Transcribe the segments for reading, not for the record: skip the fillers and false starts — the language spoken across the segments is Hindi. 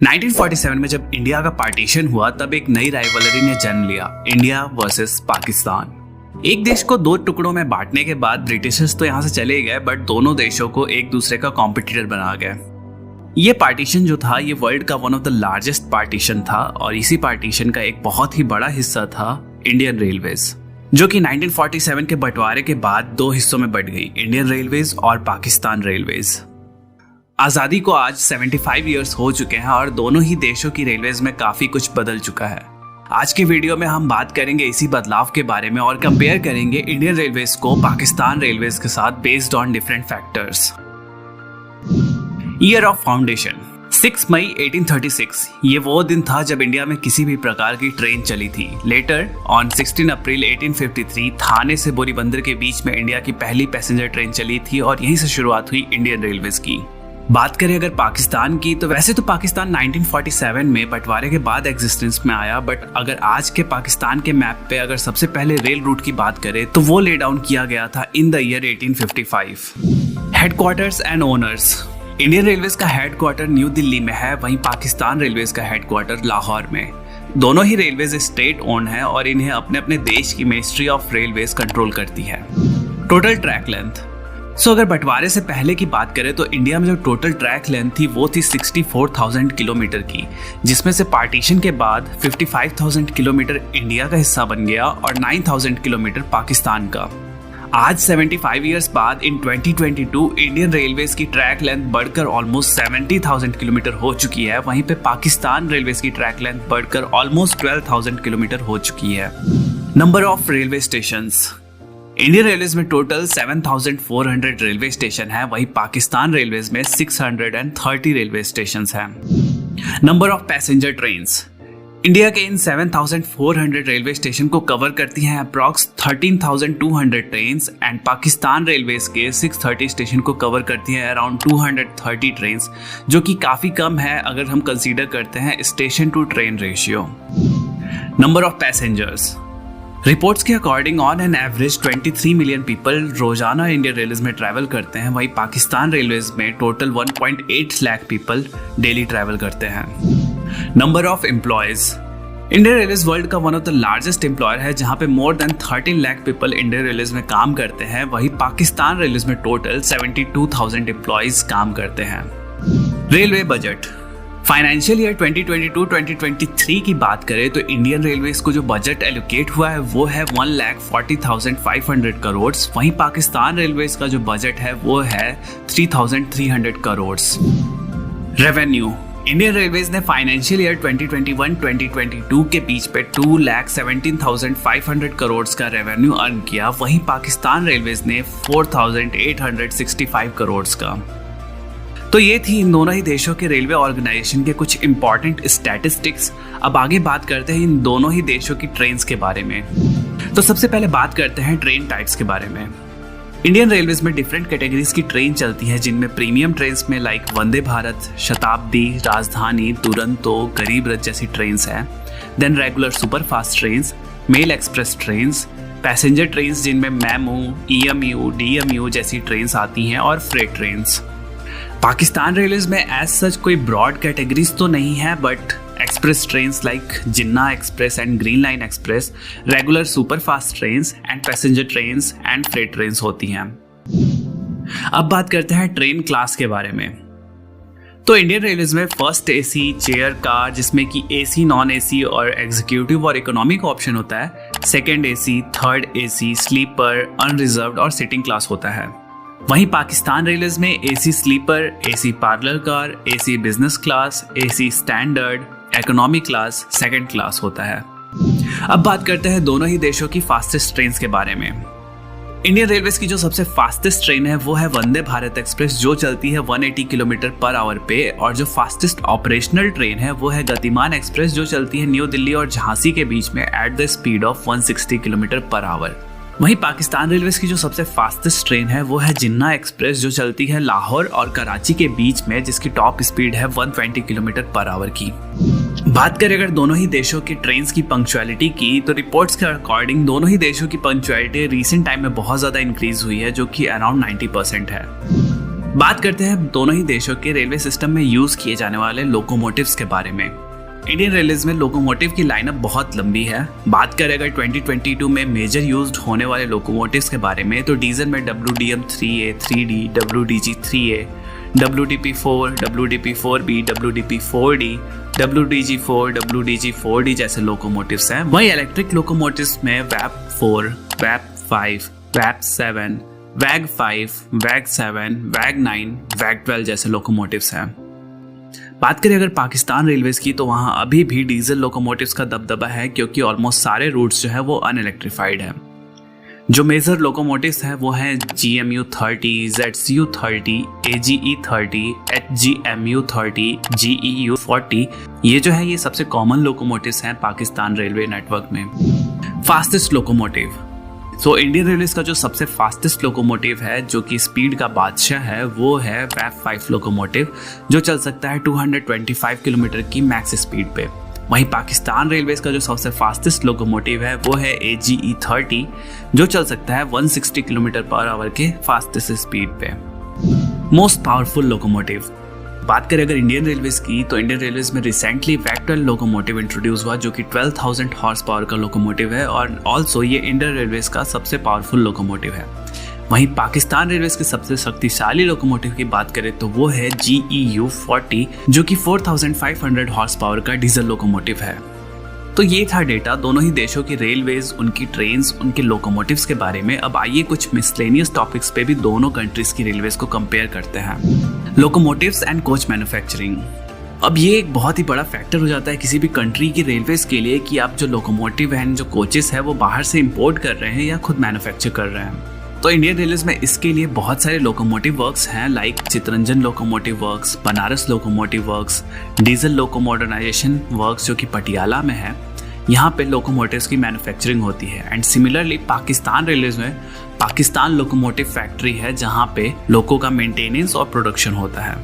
1947 में जब इंडिया का पार्टीशन हुआ तब एक नई राइवलरी ने जन्म लिया, इंडिया वर्सेस पाकिस्तान। एक देश को दो टुकड़ों में बांटने के बाद ब्रिटिशर्स तो यहाँ से चले गए, बट दोनों देशों को एक दूसरे का कॉम्पिटिटर बना गए। ये पार्टीशन जो था ये वर्ल्ड का one of the largest partition था और इसी पार्टीशन का एक बहुत ही बड़ा हिस्सा था इंडियन रेलवेज, जो कि 1947 के बंटवारे के बाद दो हिस्सों में बंट गई, इंडियन रेलवेज और पाकिस्तान रेलवेज। आज़ादी को आज 75 इयर्स हो चुके हैं और दोनों ही देशों की रेलवेज में काफ़ी कुछ बदल चुका है। आज की वीडियो में हम बात करेंगे इसी बदलाव के बारे में और कंपेयर करेंगे इंडियन रेलवेज को पाकिस्तान रेलवेज के साथ based on different factors. Year of foundation 6 मई 1836 ये वो दिन था जब इंडिया में किसी भी प्रकार की ट्रेन चली थी। लेटर ऑन 16 अप्रैल 1853 थाने से बोरीबंदर के बीच में इंडिया की पहली पैसेंजर ट्रेन चली थी और यहीं से शुरुआत हुई इंडियन रेलवेज की। बात करें अगर पाकिस्तान की, तो वैसे तो पाकिस्तान 1947 में बंटवारे के बाद एग्जिस्टेंस में आया, बट अगर आज के पाकिस्तान के मैप पे अगर सबसे पहले रेल रूट की बात करें तो वो ले डाउन किया गया था in the year 1855। Headquarters and owners, Indian railways का हेडक्वार्टर न्यू दिल्ली में है, वहीं पाकिस्तान रेलवेज का हेडक्वार्टर लाहौर में। दोनों ही रेलवेज स्टेट ओन है और इन्हें अपने अपने देश की मिनिस्ट्री ऑफ रेलवेज कंट्रोल करती है। टोटल ट्रैक लेंथ, अगर बंटवारे से पहले की बात करें तो इंडिया में जो टोटल ट्रैक लेंथ थी वो थी 64,000 किलोमीटर की, जिसमें से पार्टीशन के बाद 55,000 किलोमीटर इंडिया का हिस्सा बन गया और 9,000 किलोमीटर पाकिस्तान का। आज 75 इयर्स बाद इन 2022 इंडियन रेलवेज की ट्रैक लेंथ बढ़कर ऑलमोस्ट 70,000 किलोमीटर हो चुकी है, वहीं पे पाकिस्तान रेलवेज की ट्रैक लेंथ बढ़कर ऑलमोस्ट 12,000 किलोमीटर हो चुकी है। Number of railway stations, Indian railways में टोटल 7,400 रेलवे स्टेशन है, वहीं पाकिस्तान रेलवेज में 630 रेलवे स्टेशन हैं। Number of passenger trains, India के इन 7,400 रेलवे स्टेशन को कवर करती हैं approx 13,200 trains and Pakistan railways के 630 स्टेशन को कवर करती हैं अराउंड 230 ट्रेन्स, जो कि काफ़ी कम है अगर हम कंसीडर करते हैं station to train ratio. Number of passengers, reports के according on an average 23 million people रोजाना इंडियन रेलवेज में ट्रैवल करते हैं, वहीं पाकिस्तान रेलवेज में total 1.8 lakh people daily travel करते हैं। Number of employees, Indian railways world का one of the largest employer है जहां पे more than 13 lakh people Indian railways में काम करते हैं, वहीं पाकिस्तान रेलवेज में टोटल 72,000 एम्प्लॉयज काम करते हैं। रेलवे बजट, फाइनेंशियल ईयर 2022-2023 की बात करें तो इंडियन रेलवेज को जो बजट एलोकेट हुआ है वो है 1,40,500 करोड़, वहीं पाकिस्तान रेलवेज का जो बजट है वो है 3,300 करोड़। रेवेन्यू, इंडियन रेलवेज ने फाइनेंशियल ईयर 2021-2022 के बीच पे 2,17,500 करोड़ का रेवेन्यू अर्न किया, वहीं पाकिस्तान रेलवेज ने 4,865 करोड़ का। तो ये थी इन दोनों ही देशों के रेलवे ऑर्गेनाइजेशन के कुछ इंपॉर्टेंट स्टैटिस्टिक्स। अब आगे बात करते हैं इन दोनों ही देशों की ट्रेन्स के बारे में। तो सबसे पहले बात करते हैं ट्रेन टाइप्स के बारे में। इंडियन रेलवेज में डिफरेंट कैटेगरीज की ट्रेन चलती है, जिनमें प्रीमियम ट्रेन्स में लाइक वंदे भारत, शताब्दी, राजधानी, दुरंतो, गरीब रथ जैसी ट्रेन्स हैं। Then regular superfast trains, mail express trains, passenger trains जिनमें मेमू, EMU, DMU जैसी ट्रेन्स आती हैं और फ्रेट ट्रेन्स। पाकिस्तान रेलवेज में एज सच कोई ब्रॉड कैटेगरीज तो नहीं है, but express trains like Jinnah express and green line express, regular superfast trains and passenger trains and freight trains होती हैं। अब बात करते हैं ट्रेन क्लास के बारे में। तो इंडियन रेलवेज में फर्स्ट AC चेयर कार, जिसमें कि AC, नॉन AC और एग्जीक्यूटिव और इकोनॉमिक ऑप्शन होता है। Second AC, third AC, sleeper, unreserved और सिटिंग क्लास होता है। वहीं पाकिस्तान रेलवेज में AC sleeper, AC parlour car, AC business class, AC standard, economy class, second class होता है। अब बात करते हैं दोनों ही देशों की फास्टेस्ट ट्रेन्स के बारे में। इंडियन रेलवेज की जो सबसे फास्टेस्ट ट्रेन है वो है वंदे भारत एक्सप्रेस, जो चलती है 180 किलोमीटर पर आवर पे, और जो फास्टेस्ट ऑपरेशनल ट्रेन है वो है गतिमान एक्सप्रेस, जो चलती है न्यू दिल्ली और झांसी के बीच में at the speed of 160 kilometre per hour. वहीं पाकिस्तान रेलवेज की जो सबसे फास्टेस्ट ट्रेन है वो है जिन्ना एक्सप्रेस, जो चलती है लाहौर और कराची के बीच में, जिसकी टॉप स्पीड है 120 किलोमीटर पर आवर की। बात करें अगर दोनों ही देशों की ट्रेन्स की पंक्चुअलिटी की, तो रिपोर्ट्स के अकॉर्डिंग दोनों ही देशों की पंक्चुअलिटी रिसेंट टाइम में बहुत ज़्यादा इंक्रीज हुई है, जो कि अराउंड 90% है। बात करते हैं दोनों ही देशों के रेलवे सिस्टम में यूज किए जाने वाले लोकोमोटिव्स के बारे में। इंडियन रेलवेज में लोकोमोटिव की लाइनअप बहुत लंबी है। बात करें अगर 2022 में मेजर यूज्ड होने वाले लोकोमोटिव्स के बारे में, तो डीजल में WDM-3A, 3D, WDG-3A, WDP-4, WDP-4B, WDP-4D, WDG-4, WDG-4D जैसे लोकोमोटिव्स हैं। वहीं इलेक्ट्रिक लोकोमोटिव्स में VAP-4, VAP-5, VAP-7, WAG-5, WAG-7, WAG-9, WAG-12 जैसे लोकोमोटिव्स हैं। बात करें अगर पाकिस्तान रेलवेज की, तो वहाँ अभी भी डीजल लोकोमोटिव्स का दबदबा है, क्योंकि ऑलमोस्ट सारे रूट्स जो है वो अनइलेक्ट्रिफाइड है। जो मेजर लोकोमोटिव्स हैं वो हैं GMU-30, ZCU-30, AGE-30, HGMU-30, GEU-40। ये जो है ये सबसे कॉमन लोकोमोटिव्स हैं पाकिस्तान रेलवे नेटवर्क में। फास्टेस्ट लोकोमोटिव, तो इंडियन रेलवेज का जो सबसे फास्टेस्ट लोकोमोटिव है, जो कि स्पीड का बादशाह है, वो है VAP-5 लोकोमोटिव, जो चल सकता है 225 किलोमीटर की मैक्स स्पीड पे। वहीं पाकिस्तान रेलवेज का जो सबसे फास्टेस्ट लोकोमोटिव है वो है AGE-30, जो चल सकता है 160 किलोमीटर पर आवर के फास्टेस्ट स्पीड पे। मोस्ट पावरफुल लोकोमोटिव, बात करें अगर इंडियन रेलवेज की, तो इंडियन रेलवेज में रिसेंटली WAG-12 लोकोमोटिव इंट्रोड्यूस हुआ, जो कि 12,000 हॉर्स पावर का लोकोमोटिव है और ऑल्सो ये इंडियन रेलवेज का सबसे पावरफुल लोकोमोटिव है। वहीं पाकिस्तान रेलवेज के सबसे शक्तिशाली लोकोमोटिव की बात करें तो वो है GEU-40, जो कि 4,500 हॉर्स पावर का डीजल लोकोमोटिव है। तो ये था डेटा दोनों ही देशों की रेलवेज, उनकी ट्रेन्स, उनके लोकोमोटिव्स के बारे में। अब आइए कुछ मिसलेनियस टॉपिक्स पे भी दोनों कंट्रीज की रेलवेज को कंपेयर करते हैं। लोकोमोटिव्स एंड कोच मैन्युफैक्चरिंग, अब ये एक बहुत ही बड़ा फैक्टर हो जाता है किसी भी कंट्री की रेलवेज के लिए कि आप जो लोकोमोटिव हैं, जो कोचेस है, वो बाहर से इंपोर्ट कर रहे हैं या खुद मैन्युफैक्चर कर रहे हैं। तो इंडियन रेलवेज में इसके लिए बहुत सारे लोकोमोटिव वर्क्स हैं, like Chittaranjan locomotive works, Banaras locomotive works, diesel loco modernisation works जो कि पटियाला में है। यहाँ पे लोकोमोटिव्स की मैन्युफैक्चरिंग होती है। एंड सिमिलरली पाकिस्तान रेलवेज में पाकिस्तान लोकोमोटिव फैक्ट्री है, जहाँ पे लोको का मेंटेनेंस और प्रोडक्शन होता है।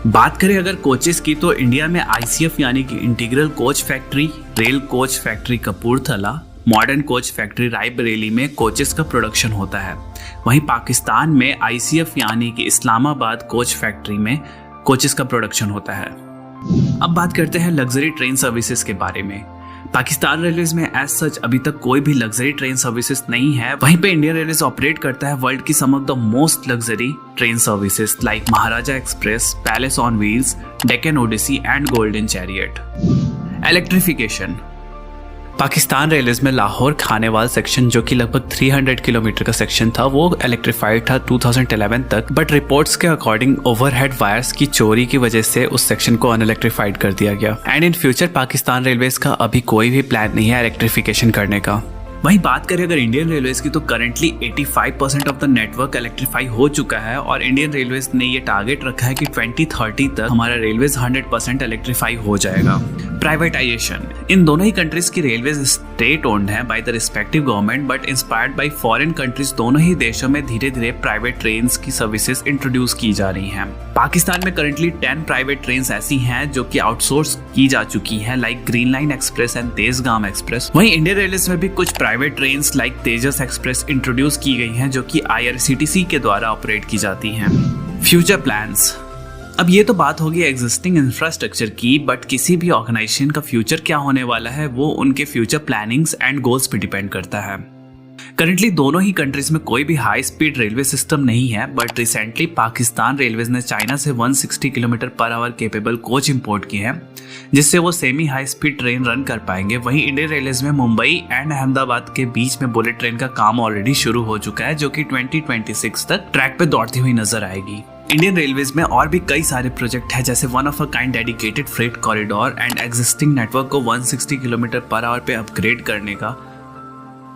बात करें अगर कोचेस की, तो इंडिया में ICF यानी कि integral coach factory, rail coach factory Kapurthala, modern coach factory Raebareli में कोचेस का प्रोडक्शन होता है। वहीं पाकिस्तान में ICF यानी कि इस्लामाबाद कोच फैक्ट्री में कोचेस का प्रोडक्शन होता है। अब बात करते हैं लग्जरी ट्रेन सर्विसेज के बारे में। पाकिस्तान रेलवेज में एज सच अभी तक कोई भी लग्जरी ट्रेन सर्विसेज नहीं है। वहीं पे इंडियन रेलवेज ऑपरेट करता है वर्ल्ड की some of the most luxury train services like Maharaja Express, Palace on Wheels, Deccan Odyssey and Golden Chariot. Electrification, Pakistan railways में लाहौर खानेवाल सेक्शन, जो कि लगभग 300 किलोमीटर का सेक्शन था, वो इलेक्ट्रीफाइड था 2011 तक, बट रिपोर्ट्स के अकॉर्डिंग ओवरहेड वायर्स की चोरी की वजह से उस सेक्शन को अनइलेक्ट्रीफाइड कर दिया गया। And in future Pakistan railways का अभी कोई भी प्लान नहीं है इलेक्ट्रिफिकेशन करने का। वहीं बात करें अगर इंडियन रेलवेज की, तो currently 85% of the network electrify हो चुका है और इंडियन रेलवेज ने ये टारगेट रखा है कि 2030 तक हमारा रेलवेज 100% इलेक्ट्रीफाई हो जाएगा। प्राइवेटाइजेशन, इन दोनों ही कंट्रीज की रेलवेज स्टेट ओन्ड है by the respective government, but inspired by foreign countries दोनों ही देशों में धीरे धीरे प्राइवेट ट्रेन की सर्विसेज इंट्रोड्यूस की जा रही हैं। पाकिस्तान में करंटली 10 प्राइवेट ट्रेन ऐसी हैं जो कि आउटसोर्स की जा चुकी हैं, like green line express and Tezgam express. वहीं इंडियन रेलवेज में भी कुछ प्राइवेट ट्रेन्स लाइक तेजस एक्सप्रेस इंट्रोड्यूस की गई हैं, जो कि IRCTC के द्वारा ऑपरेट की जाती हैं। फ्यूचर प्लान्स, अब ये तो बात होगी एग्जिस्टिंग इंफ्रास्ट्रक्चर की, बट किसी भी ऑर्गेनाइजेशन का फ्यूचर क्या होने वाला है वो उनके फ्यूचर प्लानिंग्स एंड गोल्स पे डिपेंड करता है। करंटली दोनों ही कंट्रीज में कोई भी हाई स्पीड रेलवे सिस्टम नहीं है, बट रिसेंटली पाकिस्तान रेलवेज ने चाइना से 160 kilometre per hour capable coach import किए हैं, जिससे वो semi high speed train run कर पाएंगे। वहीं इंडियन रेलवेज में मुंबई एंड अहमदाबाद के बीच में बुलेट ट्रेन का काम ऑलरेडी शुरू हो चुका है, जो कि 2026 तक ट्रैक पे दौड़ती हुई नजर आएगी। इंडियन रेलवेज में और भी कई सारे प्रोजेक्ट हैं, जैसे one of a kind dedicated freight corridor and existing network को 160 किलोमीटर पर आवर पे अपग्रेड करने का।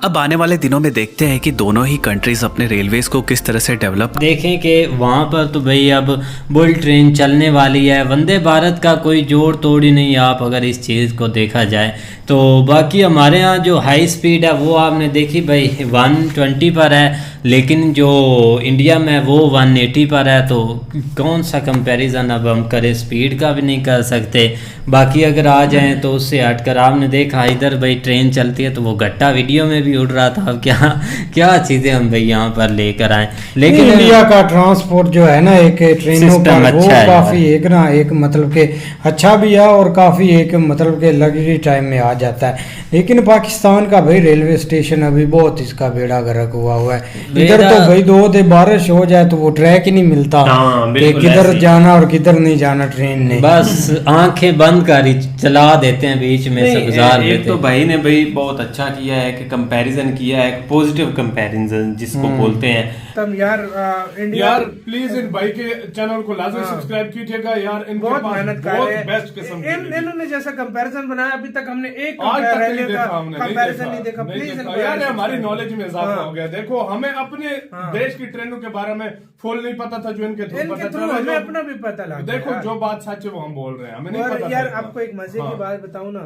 अब आने वाले दिनों में देखते हैं कि दोनों ही कंट्रीज अपने रेलवेज को किस तरह से डेवलप देखें कि वहाँ पर तो भाई अब बुलेट ट्रेन चलने वाली है। वंदे भारत का कोई जोड़ तोड़ ही नहीं है, आप अगर इस चीज़ को देखा जाए। तो बाकी हमारे यहाँ जो हाई स्पीड है वो आपने देखी भाई 120 पर है, लेकिन जो इंडिया में वो 180 पर है। तो कौन सा कंपैरिजन अब हम करें, स्पीड का भी नहीं कर सकते। बाकी अगर आ जाएं तो उससे हटकर आपने देखा इधर भाई ट्रेन चलती है तो वो गट्टा वीडियो में भी उड़ रहा था। अब क्या क्या चीज़ें हम भाई यहाँ पर लेकर आए। लेकिन इंडिया का ट्रांसपोर्ट जो है ना एक ट्रेनों सिस्टम पर वो अच्छा है काफी एक ना एक मतलब के अच्छा भी है और काफी एक मतलब के लग्जरी टाइम में आ जाता है। लेकिन पाकिस्तान का भाई रेलवे स्टेशन अभी बहुत इसका बेड़ा गर्क हुआ है। इधर तो भाई 2 बारिश हो जाए तो वो ट्रैक ही नहीं मिलता हाँ, कि बिल्कुल किधर ऐसे। जाना और किधर नहीं जाना ट्रेन ने। बस आंखें बंद कर ही चला देते हैं, बीच में से गुजार एक देते तो हैं। भाई ने भाई बहुत अच्छा किया है कि कंपैरिजन किया है, पॉजिटिव कंपैरिजन जिसको बोलते हैं। तब यार इंडिया यार प्लीज इन भाई के चैनल को लाजमी सब्सक्राइब कीजिएगा यार, इनके बहुत पास मेहनत कर बहुत रहे हैं। बेस्ट किस्म की वीडियो। इन्होंने जैसा कंपैरिजन बनाया अभी तक हमने एक आज तक नहीं रेलवे देखा का हमने, कंपैरिजन नहीं देखा। नहीं प्लीज देखा। यार हमारी नॉलेज में इजाफा हो गया। देखो हमें अपने देश की ट्रेनों के बारे में फुल नहीं पता था, जो इनके थ्रू इनके पता थ्रू चला। हमें अपना भी पता लगा। देखो जो बात सच है वो हम बोल रहे हैं, हमें नहीं और पता यार था। आपको एक मजे की हाँ। बात बताऊं ना,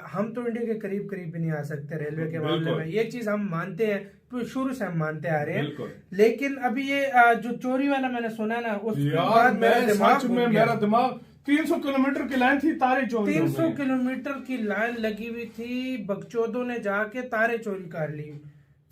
हम तो इंडिया के करीब करीब भी नहीं आ सकते रेलवे के मामले बिल्कुल। में। ये चीज हम मानते हैं, तो शुरू से हम मानते आ रहे हैं। बिल्कुल। लेकिन अभी ये जो चोरी वाला मैंने सुना ना, उसके यार बाद मेरा मैं दिमाग सच घूम में गया। मेरा दिमाग 300 किलोमीटर की लाइन थी, तारे चोरी हो 300 गई। किलोमीटर की लाइन लगी हुई थी, बगचौदों ने जाके तारे चोरी कर ली।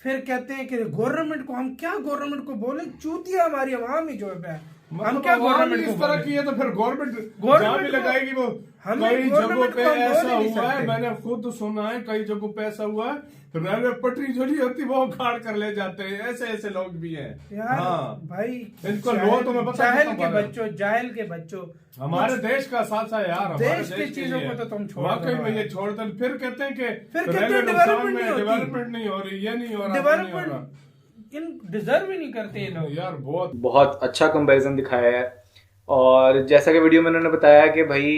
फिर कहते हैं कि गवर्नमेंट को, हम क्या गवर्नमेंट को बोले, चूतिया हमारी आवाम ही जो है, हम क्या गवर्नमेंट इस को तरह बोले? की है तो फिर गवर्नमेंट गवर्नमेंट जहाँ भी को- लगाएगी वो। हमें कई गवर्नमेंट जगहों को पे हम बोल ऐसा ही नहीं हुआ है, सकते। मैंने खुद सुना है, कई जगहों पे ऐसा हुआ है, रेलवे पटरी जो नहीं होती वो उखाड़ कर ले जाते हैं। ऐसे ऐसे लोग भी हैं यार हाँ। भाई इनको लो तो मैं बता जाहिल देता के हूँ। बच्चों, जाहिल के बच्चों, हमारे देश का साथ है यार, हमारे देश की के चीजों लिए। को तो तुम छोड़ वाकई दो में ना। ये छोड़ते हैं। फिर कहते हैं कि फिर कहते हैं रेलवे डेवलपमेंट नुकसान नहीं में होती। डेवलपमेंट नहीं हो रही, ये नहीं हो रहा, वो नहीं हो रहा। डेवलपमेंट इन डिजर्व ही नहीं करते ये लोग। यार बहुत बहुत अच्छा कंपैरिजन दिखाया है। और जैसा कि वीडियो में उन्होंने बताया कि भाई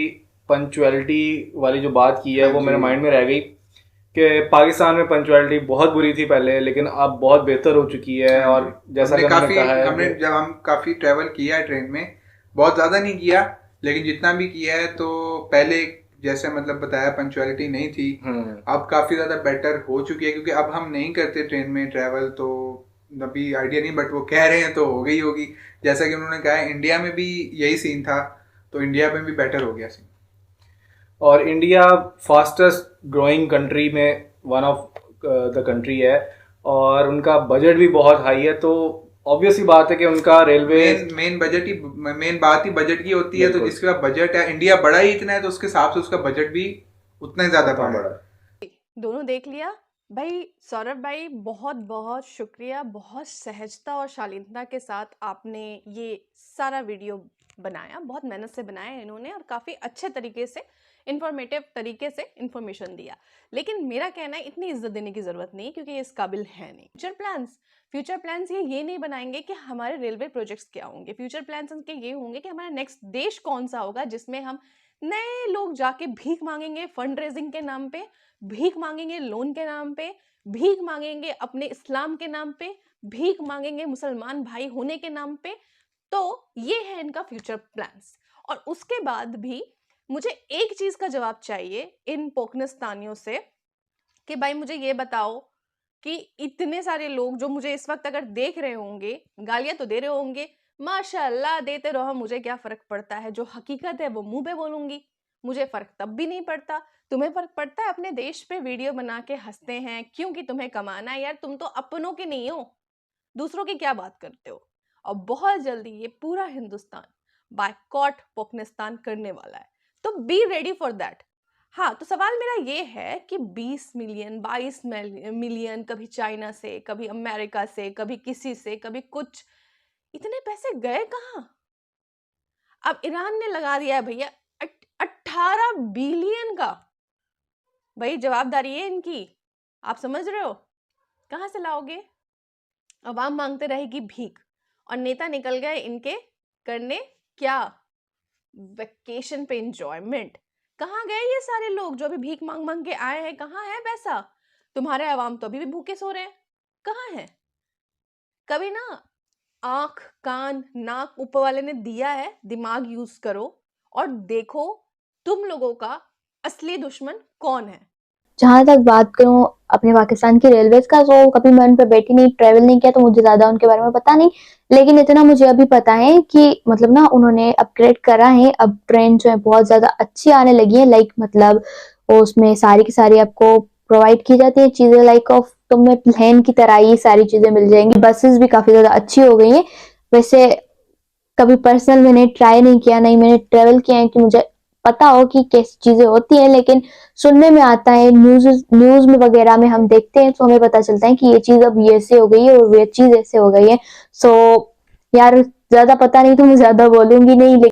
पंचुअलिटी वाली जो बात की है वो मेरे माइंड में रह गई कि पाकिस्तान में पंचुअलिटी बहुत बुरी थी पहले, लेकिन अब बहुत बेहतर हो चुकी है। और जैसा कि उन्होंने कहा है हमने जब हम काफी ट्रैवल किया है ट्रेन में, बहुत ज्यादा नहीं किया लेकिन जितना भी किया है, तो पहले जैसे मतलब बताया पंचुअलिटी नहीं थी, अब काफी ज्यादा बेटर हो चुकी है। क्योंकि अब हम नहीं करते ट्रेन में ट्रैवल, तो अभी आइडिया नहीं, बट वो कह रहे हैं तो हो गई होगी। जैसा कि उन्होंने कहा है इंडिया में भी यही सीन था, तो इंडिया में भी बेटर हो गया सीन। और इंडिया फास्टेस्ट ग्रोइंग कंट्री में वन ऑफ द कंट्री है, और उनका बजट भी बहुत हाई है। तो ऑब्वियस ही बात है कि उनका रेलवे मेन बात ही बजट की होती है। तो बिल्कुल। जिसका बजट है, इंडिया बड़ा ही इतना है, तो उसके हिसाब से उसका बजट भी उतना ही ज्यादा बड़ा है। दोनों देख लिया भाई। सौरभ भाई बहुत बहुत शुक्रिया, बहुत सहजता और शालीनता के साथ आपने ये सारा वीडियो बनाया। बहुत मेहनत से बनाया इन्होंने और काफ़ी अच्छे तरीके से, इंफॉर्मेटिव तरीके से इंफॉर्मेशन दिया। लेकिन मेरा कहना है इतनी इज्जत देने की ज़रूरत नहीं, क्योंकि ये इस काबिल है नहीं। फ्यूचर प्लान्स ये नहीं बनाएंगे कि हमारे रेलवे प्रोजेक्ट्स क्या होंगे। फ्यूचर प्लान्स उनके ये होंगे कि हमारा नेक्स्ट देश कौन सा होगा जिसमें हम नए लोग जाके भीख मांगेंगे, फंड रेजिंग के नाम पे भीख मांगेंगे, लोन के नाम पे भीख मांगेंगे, अपने इस्लाम के नाम पे भीख मांगेंगे, मुसलमान भाई होने के नाम पे। तो ये है इनका फ्यूचर प्लान्स। और उसके बाद भी मुझे एक चीज का जवाब चाहिए इन पोकनिस्तानियों से कि भाई मुझे ये बताओ कि इतने सारे लोग जो मुझे इस वक्त अगर देख रहे होंगे, गालियां तो दे रहे होंगे, माशाल्लाह देते रहो, मुझे क्या फर्क पड़ता है। जो हकीकत है वो मुंह पे बोलूंगी, मुझे फर्क तब भी नहीं पड़ता। तुम्हें फर्क पड़ता है, अपने देश पे वीडियो बना के हंसते हैं क्योंकि तुम्हें कमाना है। यार तुम तो अपनों के नहीं हो, दूसरों की क्या बात करते हो। और बहुत जल्दी ये पूरा हिंदुस्तान बायकॉट पोकनिस्तान करने वाला है, तो बी रेडी फॉर दैट। हाँ, तो सवाल मेरा ये है कि 20 मिलियन 22 मिलियन, कभी चाइना से, कभी अमेरिका से, कभी किसी से, कभी कुछ, इतने पैसे गए कहाँ? अब ईरान ने लगा दिया है भैया 18 बिलियन का। भाई जवाबदारी है इनकी, आप समझ रहे हो? कहाँ से लाओगे? अवाम मांगते रहेगी भीख और नेता निकल गए इनके करने क्या? वेकेशन पे एंजॉयमेंट। कहाँ गए ये सारे लोग जो अभी भीख मांग मांग के आए हैं? कहाँ है पैसा? तुम्हारे अवाम तो अभी भी भूखे सो रहे हैं, कहाँ है? कभी ना आंख कान नाक ऊपर वाले ने दिया है, दिमाग यूज करो और देखो तुम लोगों का असली दुश्मन कौन है। जहां तक बात करूं अपने पाकिस्तान की रेलवेज का, तो कभी मैं उन पर बैठी नहीं, ट्रेवल नहीं किया, तो मुझे ज्यादा उनके बारे में पता नहीं। लेकिन इतना मुझे अभी पता है कि मतलब ना उन्होंने अपग्रेड करा है, अब ट्रेन जो है बहुत ज्यादा अच्छी आने लगी है। लाइक मतलब उसमें सारी की सारी आपको प्रोवाइड की जाती है चीजें, लाइक ऑफ तुम्हें प्लेन की तरह ही सारी चीजें मिल जाएंगी। बसेस भी काफी ज्यादा अच्छी हो गई हैं। वैसे कभी पर्सनल मैंने ट्राई नहीं किया, नहीं मैंने ट्रेवल किया है कि मुझे पता हो कि कैसी चीजें होती हैं, लेकिन सुनने में आता है, न्यूज में वगैरह में हम देखते हैं, तो हमें पता चलता है कि ये चीज अब ये ऐसे हो गई है और ये चीज ऐसे हो गई है। सो यार ज्यादा पता नहीं तो मैं ज्यादा बोलूंगी नहीं, लेकिन